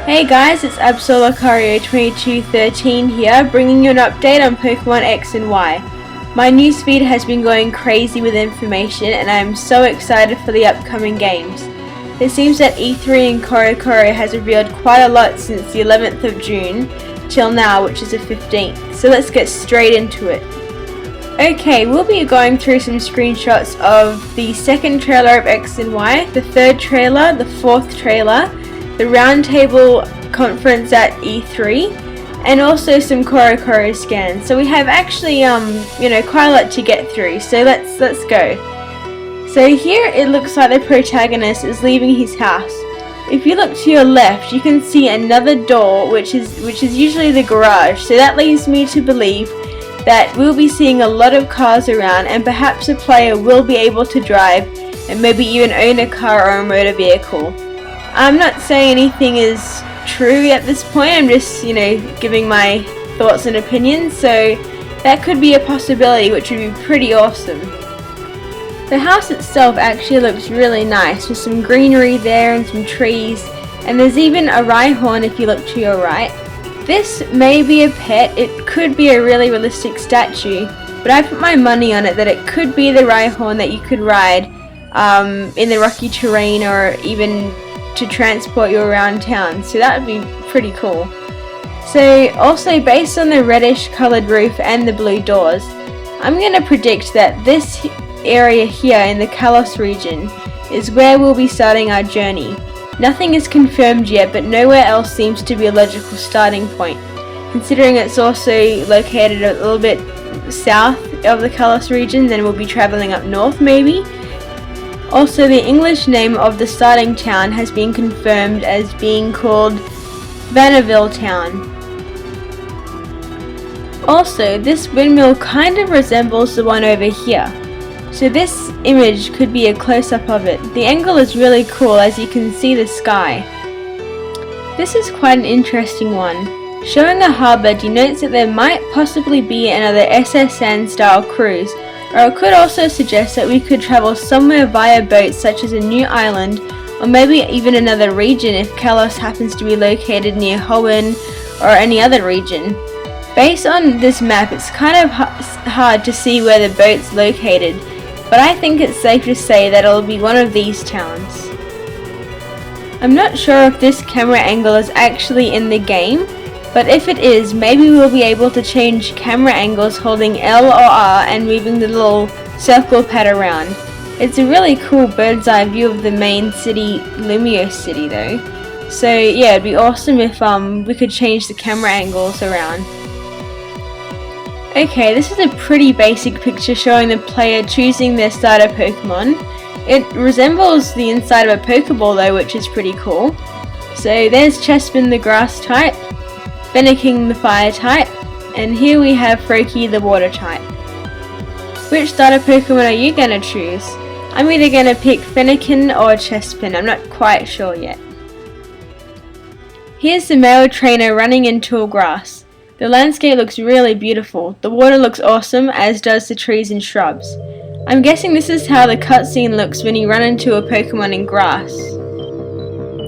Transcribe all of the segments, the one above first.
Hey guys, it's Absolacario2213 here, bringing you an update on Pokemon X and Y. My newsfeed has been going crazy with information and I am so excited for the upcoming games. It seems that E3 and CoroCoro has revealed quite a lot since the 11th of June till now, which is the 15th, so let's get straight into it. Okay, we'll be going through some screenshots of the second trailer of X and Y, the third trailer, the fourth trailer, the roundtable conference at E3, and also some CoroCoro scans. So we have actually quite a lot to get through. So let's go. So here it looks like the protagonist is leaving his house. If you look to your left, you can see another door, which is usually the garage. So that leads me to believe that we'll be seeing a lot of cars around, and perhaps a player will be able to drive and maybe even own a car or a motor vehicle. I'm not saying anything is true at this point, I'm just, giving my thoughts and opinions, so that could be a possibility, which would be pretty awesome. The house itself actually looks really nice, with some greenery there and some trees, and there's even a Rhyhorn if you look to your right. This may be a pet, it could be a really realistic statue, but I put my money on it that it could be the Rhyhorn that you could ride in the rocky terrain, or even to transport you around town, so that would be pretty cool. So also, based on the reddish coloured roof and the blue doors, I'm going to predict that this area here in the Kalos region is where we'll be starting our journey. Nothing is confirmed yet, but nowhere else seems to be a logical starting point, considering it's also located a little bit south of the Kalos region, then we'll be travelling up north maybe. Also, the English name of the starting town has been confirmed as being called Vanderville Town. Also, this windmill kind of resembles the one over here, so this image could be a close-up of it. The angle is really cool as you can see the sky. This is quite an interesting one. Showing a harbour denotes that there might possibly be another SS Sand style cruise, or it could also suggest that we could travel somewhere via boats, such as a new island, or maybe even another region if Kalos happens to be located near Hoenn or any other region. Based on this map, it's kind of hard to see where the boat's located, but I think it's safe to say that it'll be one of these towns. I'm not sure if this camera angle is actually in the game, but if it is, maybe we'll be able to change camera angles holding L or R and moving the little circle pad around. It's a really cool bird's eye view of the main city, Lumiose City though. So yeah, it'd be awesome if we could change the camera angles around. Okay, this is a pretty basic picture showing the player choosing their starter Pokemon. It resembles the inside of a Pokeball though, which is pretty cool. So there's Chespin, the grass type, Fennekin, the fire type, and here we have Froakie, the water type. Which starter Pokemon are you gonna choose? I'm either gonna pick Fennekin or Chespin, I'm not quite sure yet. Here's the male trainer running in tall grass. The landscape looks really beautiful, the water looks awesome, as does the trees and shrubs. I'm guessing this is how the cutscene looks when you run into a Pokemon in grass.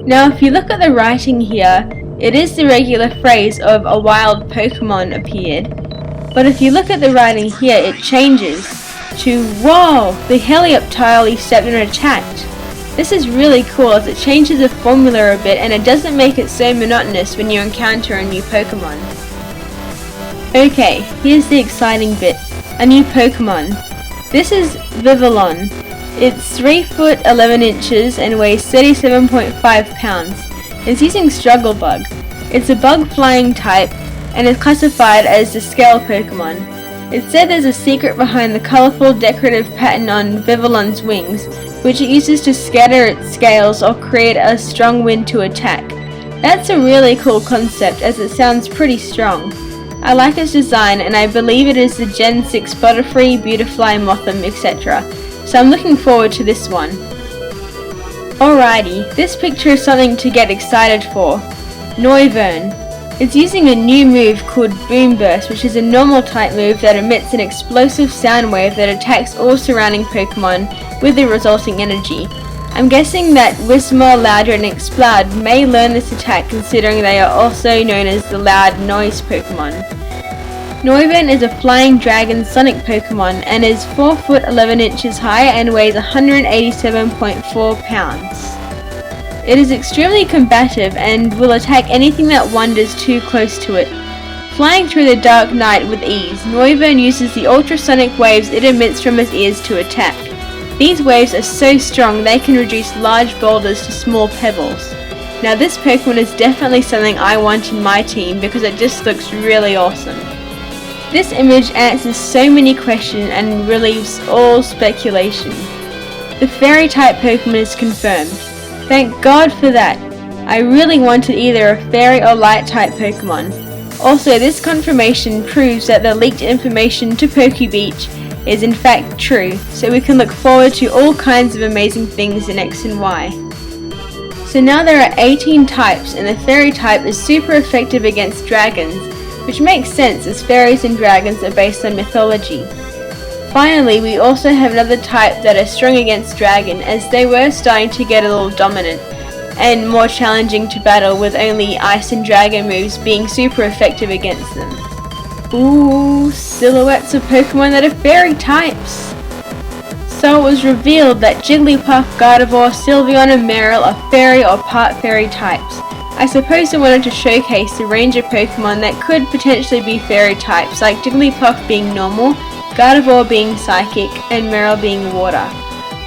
Now if you look at the writing here, it is the regular phrase of a wild Pokemon appeared, but if you look at the writing here, it changes to, whoa, the Helioptile you stepped and attacked. This is really cool as it changes the formula a bit and it doesn't make it so monotonous when you encounter a new Pokemon. Okay, here's the exciting bit, a new Pokemon. This is Vivillon. It's 3 foot 11 inches and weighs 37.5 pounds. It's using Struggle Bug. It's a bug flying type and is classified as the scale Pokemon. It said there's a secret behind the colourful decorative pattern on Vivillon's wings, which it uses to scatter its scales or create a strong wind to attack. That's a really cool concept as it sounds pretty strong. I like its design and I believe it is the Gen 6 Butterfree, Beautifly, Mothim, etc. So I'm looking forward to this one. Alrighty, this picture is something to get excited for. Noivern. It's using a new move called Boom Burst, which is a normal type move that emits an explosive sound wave that attacks all surrounding Pokemon with the resulting energy. I'm guessing that Whismur, Loudred, and Exploud may learn this attack considering they are also known as the Loud Noise Pokemon. Noivern is a flying dragon sonic Pokemon and is 4 foot 11 inches high and weighs 187.4 pounds. It is extremely combative and will attack anything that wanders too close to it. Flying through the dark night with ease, Noivern uses the ultrasonic waves it emits from its ears to attack. These waves are so strong they can reduce large boulders to small pebbles. Now this Pokemon is definitely something I want in my team because it just looks really awesome. This image answers so many questions and relieves all speculation. The Fairy type Pokemon is confirmed. Thank God for that. I really wanted either a Fairy or Light type Pokemon. Also, this confirmation proves that the leaked information to PokeBeach is in fact true, so we can look forward to all kinds of amazing things in X and Y. So now there are 18 types and the Fairy type is super effective against dragons, which makes sense as fairies and dragons are based on mythology. Finally, we also have another type that are strong against dragon as they were starting to get a little dominant and more challenging to battle with only ice and dragon moves being super effective against them. Ooh, silhouettes of Pokemon that are fairy types! So it was revealed that Jigglypuff, Gardevoir, Sylveon and Marill are fairy or part fairy types. I suppose they wanted to showcase the range of Pokemon that could potentially be fairy types, like Jigglypuff being normal, Gardevoir being psychic, and Marill being water.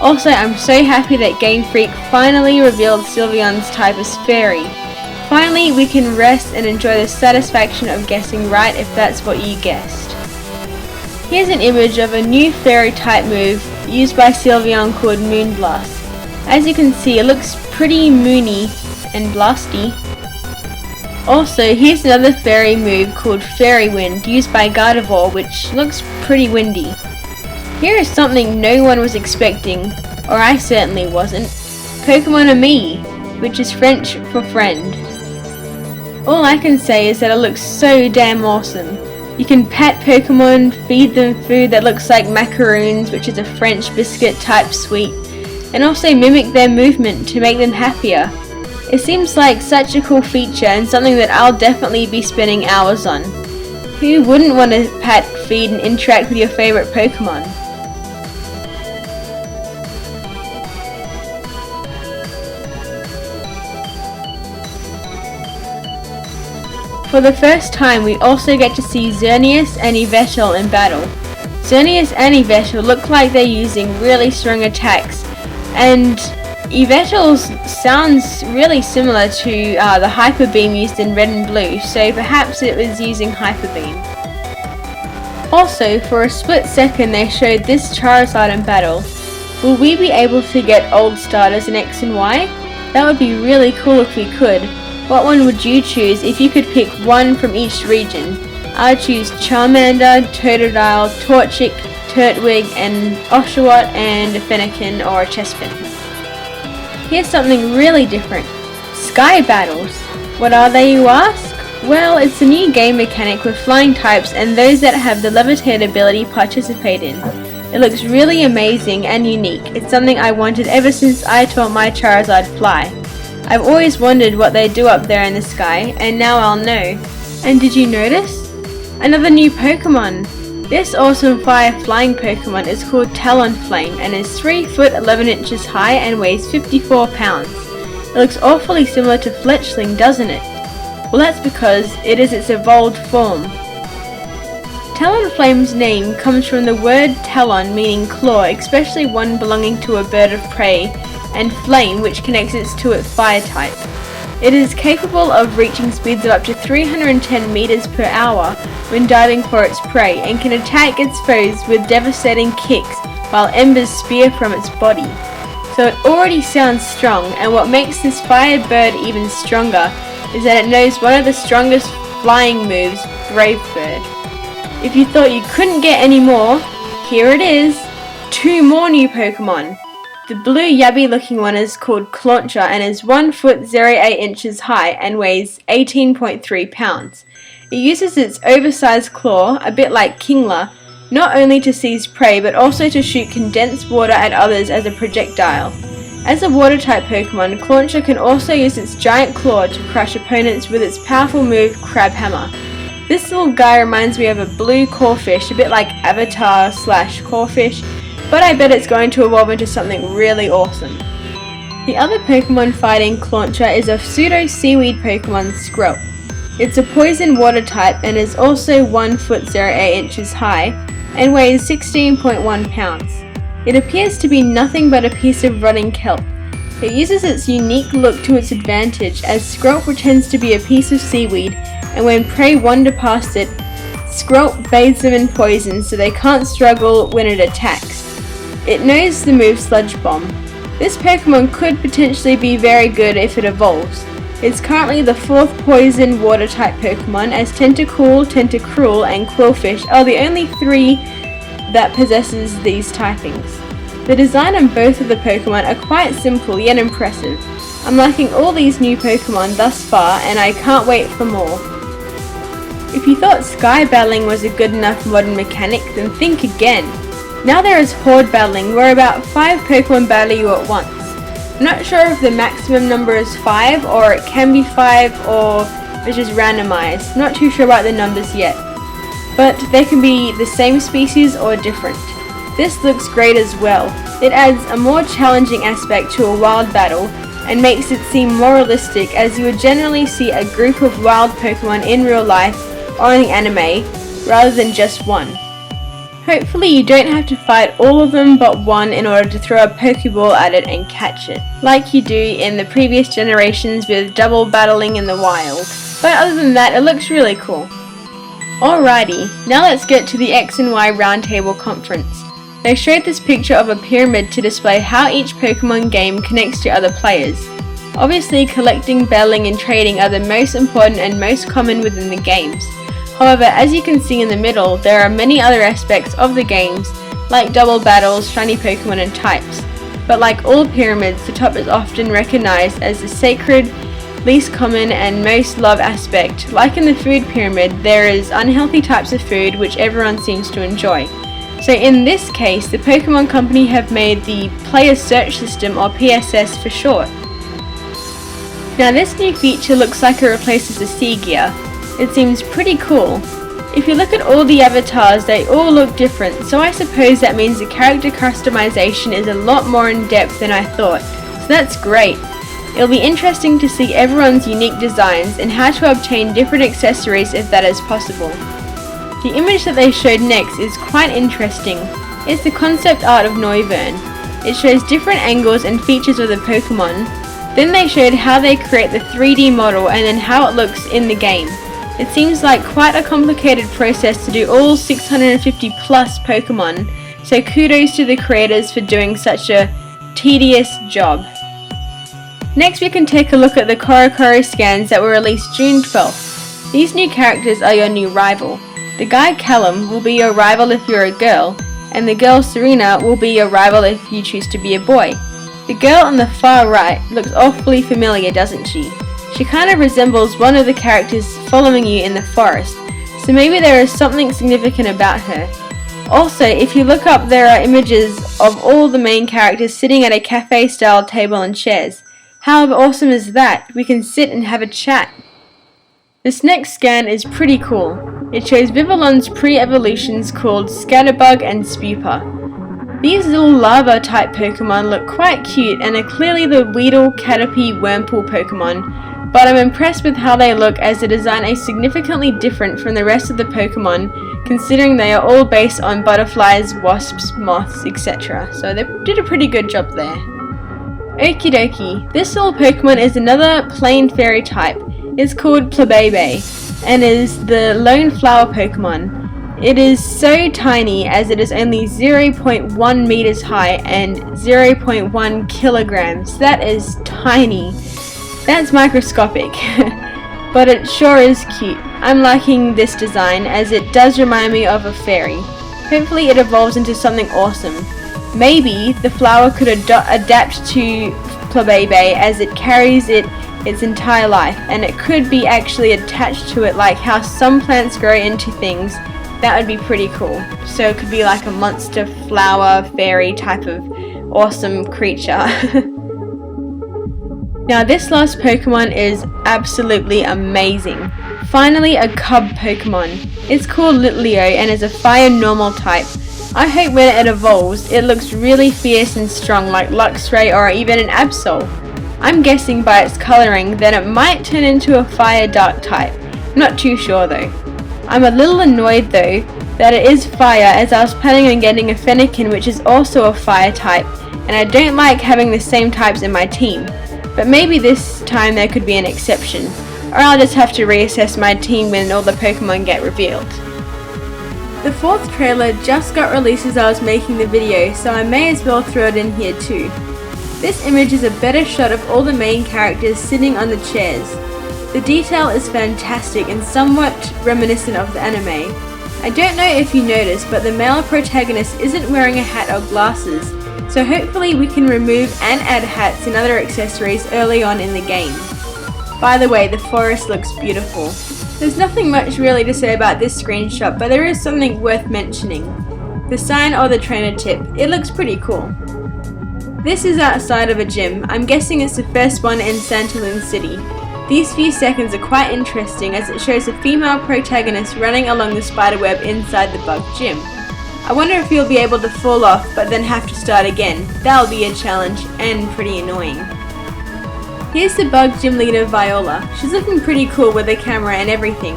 Also, I'm so happy that Game Freak finally revealed Sylveon's type as fairy. Finally, we can rest and enjoy the satisfaction of guessing right if that's what you guessed. Here's an image of a new fairy type move used by Sylveon called Moonblast. As you can see, it looks pretty moony and blasty. Also, here's another fairy move called Fairy Wind used by Gardevoir, which looks pretty windy. Here is something no one was expecting, or I certainly wasn't. Pokemon Ami, which is French for friend. All I can say is that it looks so damn awesome. You can pet Pokemon, feed them food that looks like macaroons, which is a French biscuit type sweet, and also mimic their movement to make them happier. It seems like such a cool feature and something that I'll definitely be spending hours on. Who wouldn't want to pet, feed and interact with your favorite Pokemon? For the first time, we also get to see Xerneas and Yveltal in battle. Xerneas and Yveltal look like they're using really strong attacks, and Yveltal's sounds really similar to the Hyper Beam used in Red and Blue, so perhaps it was using Hyper Beam. Also, for a split second they showed this Charizard in battle. Will we be able to get old starters in X and Y? That would be really cool if we could. What one would you choose if you could pick one from each region? I'd choose Charmander, Totodile, Torchic, Turtwig, and Oshawott, and a Fennekin or a Chespin. Here's something really different. Sky Battles. What are they, you ask? Well, it's a new game mechanic with flying types and those that have the Levitate ability participate in. It looks really amazing and unique. It's something I wanted ever since I taught my Charizard fly. I've always wondered what they do up there in the sky, and now I'll know. And did you notice? Another new Pokemon! This awesome fire flying Pokemon is called Talonflame and is 3 foot 11 inches high and weighs 54 pounds. It looks awfully similar to Fletchling, doesn't it? Well, that's because it is its evolved form. Talonflame's name comes from the word talon meaning claw, especially one belonging to a bird of prey, and flame, which connects it to its fire type. It is capable of reaching speeds of up to 310 meters per hour when diving for its prey and can attack its foes with devastating kicks while embers spear from its body. So it already sounds strong, and what makes this fire bird even stronger is that it knows one of the strongest flying moves, Brave Bird. If you thought you couldn't get any more, here it is! 2 more new Pokemon! The blue yabby looking one is called Clauncher and is 1 foot 08 inches high and weighs 18.3 pounds. It uses its oversized claw, a bit like Kingler, not only to seize prey but also to shoot condensed water at others as a projectile. As a water-type Pokemon, Clauncher can also use its giant claw to crush opponents with its powerful move, Crab Hammer. This little guy reminds me of a blue Corphish, a bit like Avatar / Corphish, but I bet it's going to evolve into something really awesome. The other Pokemon fighting Clauncher is a pseudo-seaweed Pokemon, Skrelp. It's a poison water type and is also 1 foot 08 inches high and weighs 16.1 pounds. It appears to be nothing but a piece of rotting kelp. It uses its unique look to its advantage, as Skrelp pretends to be a piece of seaweed, and when prey wander past it, Skrelp bathes them in poison so they can't struggle when it attacks. It knows the move Sludge Bomb. This Pokemon could potentially be very good if it evolves. It's currently the 4th poison water type Pokemon, as Tentacool, Tentacruel, and Qwilfish are the only 3 that possesses these typings. The design on both of the Pokemon are quite simple yet impressive. I'm liking all these new Pokemon thus far, and I can't wait for more. If you thought Sky Battling was a good enough modern mechanic, then think again. Now there is Horde Battling, where about 5 Pokemon battle you at once. I'm not sure if the maximum number is 5, or it can be 5, or it's just randomized. Not too sure about the numbers yet. But they can be the same species or different. This looks great as well. It adds a more challenging aspect to a wild battle and makes it seem more realistic, as you would generally see a group of wild Pokemon in real life or in the anime rather than just one. Hopefully you don't have to fight all of them but one in order to throw a Pokeball at it and catch it, like you do in the previous generations with double battling in the wild. But other than that, it looks really cool. Alrighty, now let's get to the X and Y Roundtable Conference. They showed this picture of a pyramid to display how each Pokemon game connects to other players. Obviously, collecting, battling, and trading are the most important and most common within the games. However, as you can see in the middle, there are many other aspects of the games, like double battles, shiny Pokemon, and types. But like all pyramids, the top is often recognized as the sacred, least common, and most loved aspect. Like in the food pyramid, there is unhealthy types of food which everyone seems to enjoy. So in this case, the Pokemon Company have made the Player Search System, or PSS for short. Now this new feature looks like it replaces the Seagear. It seems pretty cool. If you look at all the avatars, they all look different, so I suppose that means the character customization is a lot more in depth than I thought, so that's great. It'll be interesting to see everyone's unique designs and how to obtain different accessories if that is possible. The image that they showed next is quite interesting. It's the concept art of Noivern. It shows different angles and features of the Pokemon. Then they showed how they create the 3D model and then how it looks in the game. It seems like quite a complicated process to do all 650 plus Pokemon, so kudos to the creators for doing such a tedious job. Next we can take a look at the CoroCoro scans that were released June 12th. These new characters are your new rival. The guy Callum will be your rival if you're a girl, and the girl Serena will be your rival if you choose to be a boy. The girl on the far right looks awfully familiar, doesn't she? She kind of resembles one of the characters following you in the forest, so maybe there is something significant about her. Also, if you look up, there are images of all the main characters sitting at a cafe-style table and chairs. How awesome is that? We can sit and have a chat. This next scan is pretty cool. It shows Vivillon's pre-evolutions called Scatterbug and Spupa. These little lava type Pokemon look quite cute and are clearly the Weedle, Caterpie, Wurmple Pokemon, but I'm impressed with how they look, as the design is significantly different from the rest of the Pokemon, considering they are all based on butterflies, wasps, moths, etc. So they did a pretty good job there. Okie dokie, this little Pokemon is another plain fairy type. It's called Plabebe and is the lone flower Pokemon. It is so tiny, as it is only 0.1 meters high and 0.1 kilograms. That is tiny. That's microscopic. But it sure is cute. I'm liking this design, as it does remind me of a fairy. Hopefully it evolves into something awesome. Maybe the flower could adapt to Plabebe, as it carries its entire life, and it could be actually attached to it, like how some plants grow into things. That would be pretty cool. So it could be like a monster flower fairy type of awesome creature. Now this last Pokemon is absolutely amazing. Finally a cub Pokemon. It's called Litleo and is a fire normal type. I hope when it evolves, it looks really fierce and strong like Luxray or even an Absol. I'm guessing by its colouring that it might turn into a fire dark type. Not too sure though. I'm a little annoyed though that it is fire, as I was planning on getting a Fennekin which is also a fire type, and I don't like having the same types in my team. But maybe this time there could be an exception, or I'll just have to reassess my team when all the Pokemon get revealed. The fourth trailer just got released as I was making the video, so I may as well throw it in here too. This image is a better shot of all the main characters sitting on the chairs. The detail is fantastic and somewhat reminiscent of the anime. I don't know if you noticed, but the male protagonist isn't wearing a hat or glasses, so hopefully we can remove and add hats and other accessories early on in the game. By the way, the forest looks beautiful. There's nothing much really to say about this screenshot, but there is something worth mentioning. The sign or the trainer tip, it looks pretty cool. This is outside of a gym. I'm guessing it's the first one in Santalune City. These few seconds are quite interesting as it shows a female protagonist running along the spiderweb inside the bug gym. I wonder if you'll be able to fall off but then have to start again. That'll be a challenge and pretty annoying. Here's the bug gym leader Viola. She's looking pretty cool with the camera and everything.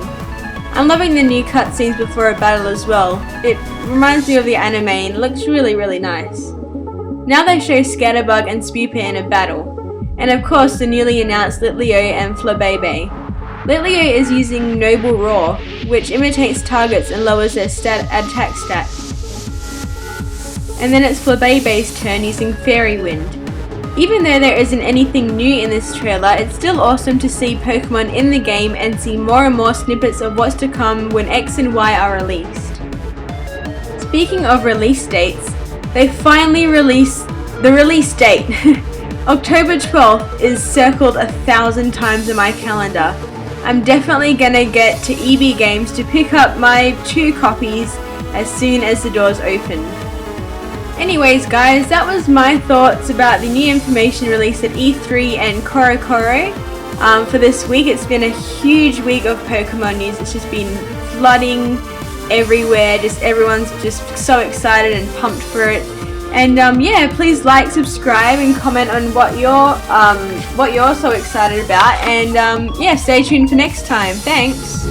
I'm loving the new cutscenes before a battle as well. It reminds me of the anime and looks really nice. Now they show Scatterbug and Spewpa in a battle. And of course the newly announced Litleo and Flabebe. Litleo is using Noble Roar, which imitates targets and lowers their attack stat. And then it's Flabebe's turn using Fairy Wind. Even though there isn't anything new in this trailer, it's still awesome to see Pokemon in the game and see more and more snippets of what's to come when X and Y are released. Speaking of release dates, they finally released the release date. October 12th is circled 1,000 times in my calendar. I'm definitely gonna get to EB Games to pick up my 2 copies as soon as the doors open. Anyways guys, that was my thoughts about the new information released at E3 and CoroCoro. For this week, it's been a huge week of Pokemon news. It's just been flooding everywhere. Everyone's just so excited and pumped for it. And yeah, please like, subscribe, and comment on what you're so excited about. And yeah, stay tuned for next time. Thanks.